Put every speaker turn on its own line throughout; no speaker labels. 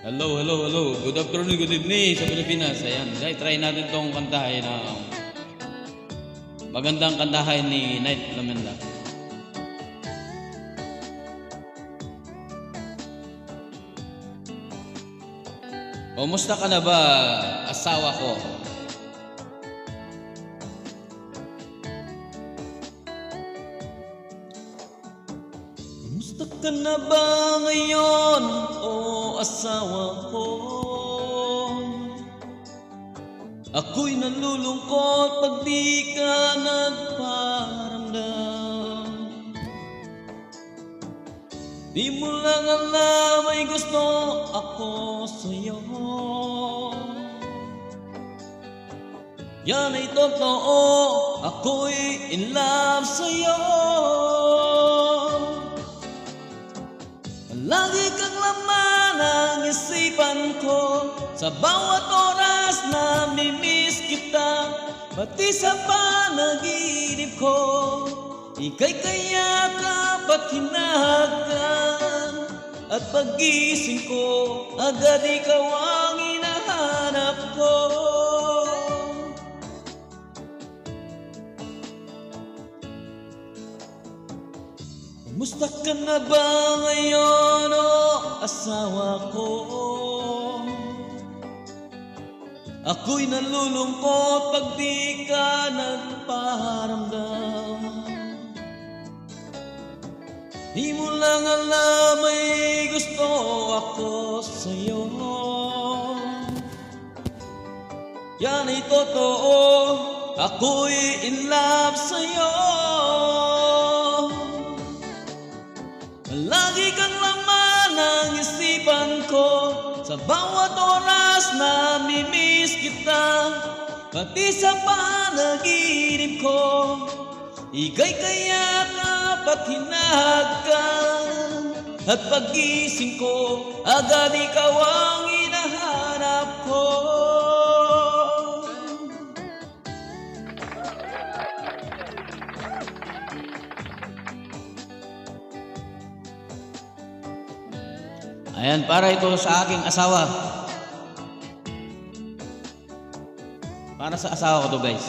Hello, hello, hello. Good afternoon, good evening sa Pilipinas. Ayan, guys, try natin tong kantahin na magandang kantahin ni Knight Lamenda. Kumusta ka na ba, asawa ko? Kumusta ka na ba ngayon, o asawa ko? Ako'y nalulungkot pag di ka nagparamdam. Di mo lang alam ay gusto ako sa'yo. Yan ay totoo, ako'y in love sa'yo. Lagi kang laman ang isipan ko, sa bawat oras na mimiss kita, pati sa panaginip ko. Ika'y kayakap at hinahagan, at pag-gising ko, agad ikaw ang hinahanap ko. Kumusta ka na ba ngayon, o asawa ko? Ako'y nalulungkot pag di ka nagparamdam. Di mo lang alam ay gusto ako sa'yo. Yan ay totoo, ako'y in love sa'yo. Lagi kang laman ang isipan ko, sa bawat oras na mimiss kita, pati sa panaginip ko. Ika'y kayakap at hinahagan, at pag-gising ko, agad ikaw ang hinahanap ko. Ayan, para ito sa aking asawa. Para sa asawa ko to, guys.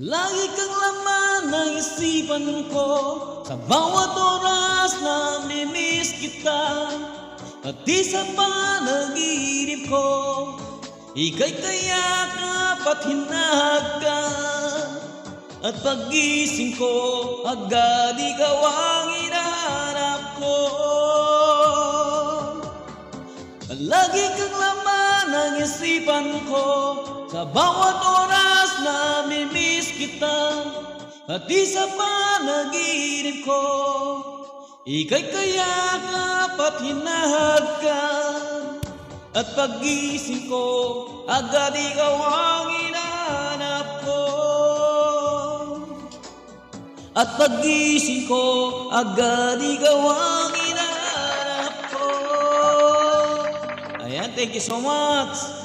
Lagi kang laman ng isipan ko, sa bawat oras na mimiss kita, pati sa panaginip ko. Ika'y kayakap at hinahagan, at pag-gising ko, agad ikaw ang hinahanap ko. Lagi kang laman ng isipan ko, sa bawat oras na mimiss kita, pati sa panaginip ko. Ika'y kayakap at hinahagan, at pag-gising ko, agad ikaw ang hinahanap ko. At pag-gising ko, agad ikaw ang hinahanap ko. Ayan, thank you so much.